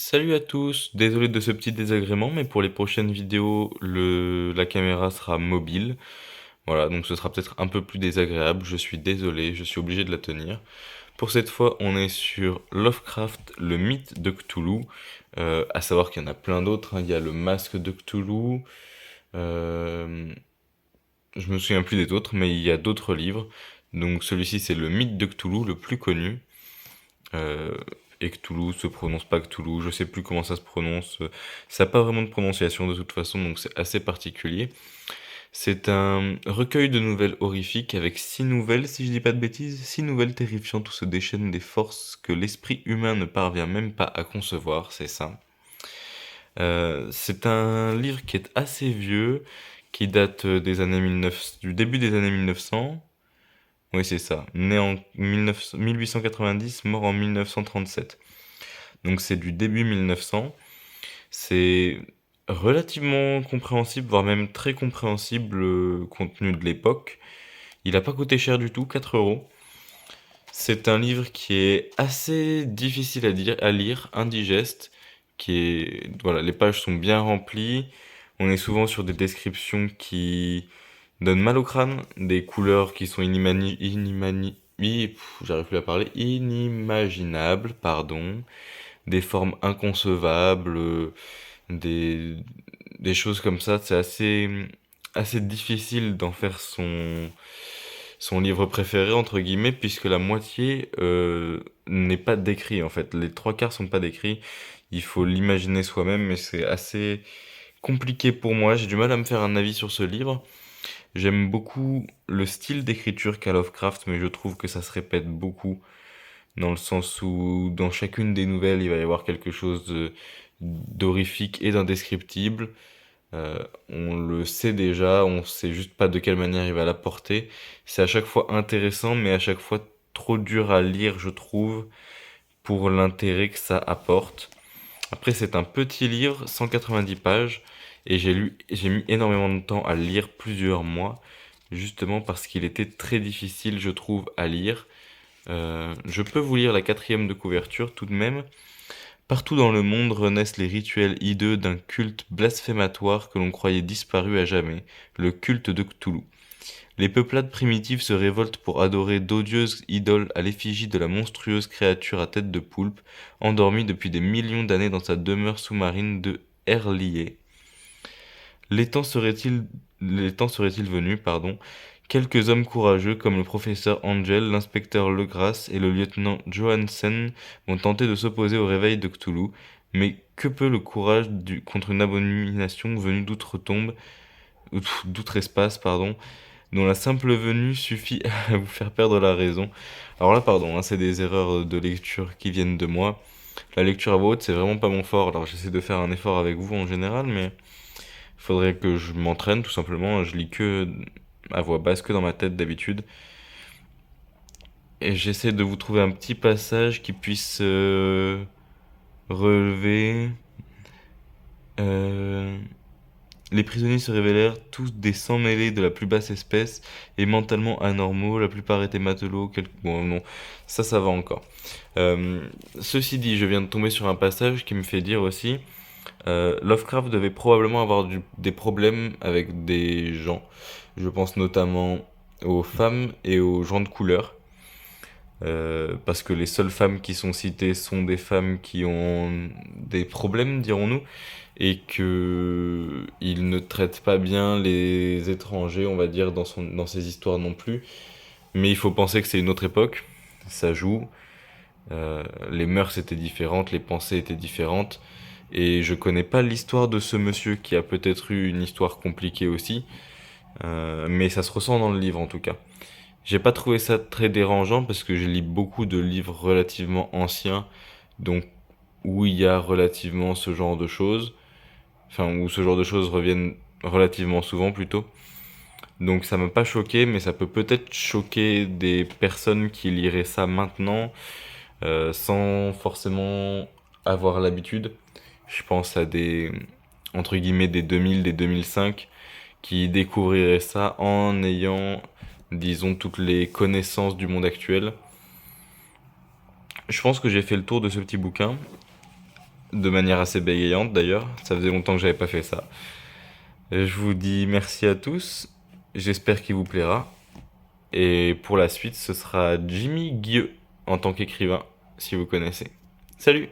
Salut à tous, désolé de ce petit désagrément, mais pour les prochaines vidéos, la caméra sera mobile. Voilà, donc ce sera peut-être un peu plus désagréable, je suis désolé, je suis obligé de la tenir. Pour cette fois, on est sur Lovecraft, le mythe de Cthulhu, à savoir qu'il y en a plein d'autres, hein. Il y a le masque de Cthulhu, euh, je me souviens plus des autres, mais il y a d'autres livres. Donc celui-ci, c'est le mythe de Cthulhu, le plus connu. Euh, et Cthulhu se prononce pas Cthulhu, je sais plus comment ça se prononce. Ça n'a pas vraiment de prononciation de toute façon, donc c'est assez particulier. C'est un recueil de nouvelles horrifiques avec 6 nouvelles, si je dis pas de bêtises, 6 nouvelles terrifiantes où se déchaînent des forces que l'esprit humain ne parvient même pas à concevoir, c'est ça. C'est un livre qui est assez vieux, qui date des années 19... du début des années 1900. Oui, c'est ça. Né en 1890, mort en 1937. Donc c'est du début 1900. C'est relativement compréhensible, voire même très compréhensible compte tenu de l'époque. Il n'a pas coûté cher du tout, 4 euros. C'est un livre qui est assez difficile à lire, indigeste, voilà, les pages sont bien remplies. On est souvent sur des descriptions qui donnent mal au crâne, des couleurs qui sont j'arrive plus à parler, inimaginables, pardon, des formes inconcevables, des, des choses comme ça. C'est assez difficile d'en faire son livre préféré, entre guillemets, puisque la moitié n'est pas décrit, en fait. Les trois quarts sont pas décrits. Il faut l'imaginer soi-même, mais c'est assez compliqué pour moi. J'ai du mal à me faire un avis sur ce livre. J'aime beaucoup le style d'écriture qu'a Lovecraft, mais je trouve que ça se répète beaucoup, dans le sens où dans chacune des nouvelles, il va y avoir quelque chose d'horrifique et d'indescriptible. On le sait déjà, on sait juste pas de quelle manière il va l'apporter. C'est à chaque fois intéressant, mais à chaque fois trop dur à lire, je trouve, pour l'intérêt que ça apporte. Après, c'est un petit livre, 190 pages, et j'ai mis énormément de temps à le lire, plusieurs mois, justement parce qu'il était très difficile, je trouve, à lire. Je peux vous lire la quatrième de couverture tout de même. Partout dans le monde renaissent les rituels hideux d'un culte blasphématoire que l'on croyait disparu à jamais, le culte de Cthulhu. Les peuplades primitives se révoltent pour adorer d'odieuses idoles à l'effigie de la monstrueuse créature à tête de poulpe, endormie depuis des millions d'années dans sa demeure sous-marine de Herlier. Les temps seraient-ils les temps seraient-ils venus, pardon, quelques hommes courageux comme le professeur Angel, l'inspecteur Legras et le lieutenant Johansen vont tenter de s'opposer au réveil de Cthulhu, mais que peut le courage contre une abomination venue d'outre-tombe, d'outre-espace, pardon, dont la simple venue suffit à vous faire perdre la raison. Alors là, pardon, hein, c'est des erreurs de lecture qui viennent de moi. La lecture à voix haute, c'est vraiment pas mon fort. Alors j'essaie de faire un effort avec vous en général, mais il faudrait que je m'entraîne tout simplement. Je lis que à voix basse, que dans ma tête d'habitude. Et j'essaie de vous trouver un petit passage qui puisse relever. Euh, Les prisonniers se révélèrent tous des sans-mêlés de la plus basse espèce et mentalement anormaux. La plupart étaient matelots. Bon, non, ça va encore. Euh, Ceci dit, je viens de tomber sur un passage qui me fait dire aussi Lovecraft devait probablement avoir des problèmes avec des gens. Je pense notamment aux femmes et aux gens de couleur. Parce que les seules femmes qui sont citées sont des femmes qui ont des problèmes, dirons-nous, et que il ne traite pas bien les étrangers, on va dire, dans ses histoires non plus. Mais il faut penser que c'est une autre époque, ça joue, les mœurs étaient différentes, les pensées étaient différentes, et je connais pas l'histoire de ce monsieur qui a peut-être eu une histoire compliquée aussi, mais ça se ressent dans le livre en tout cas. J'ai pas trouvé ça très dérangeant parce que je lis beaucoup de livres relativement anciens, donc où il y a relativement ce genre de choses, enfin où ce genre de choses reviennent relativement souvent plutôt. Donc ça m'a pas choqué, mais ça peut peut-être choquer des personnes qui liraient ça maintenant sans forcément avoir l'habitude. Je pense à des entre guillemets des 2000, des 2005 qui découvriraient ça en ayant disons toutes les connaissances du monde actuel. Je pense que j'ai fait le tour de ce petit bouquin. de manière assez bégayante d'ailleurs. Ça faisait longtemps que j'avais pas fait ça. Je vous dis merci à tous. J'espère qu'il vous plaira. Et pour la suite, ce sera Jimmy Guilleux en tant qu'écrivain, si vous connaissez. Salut!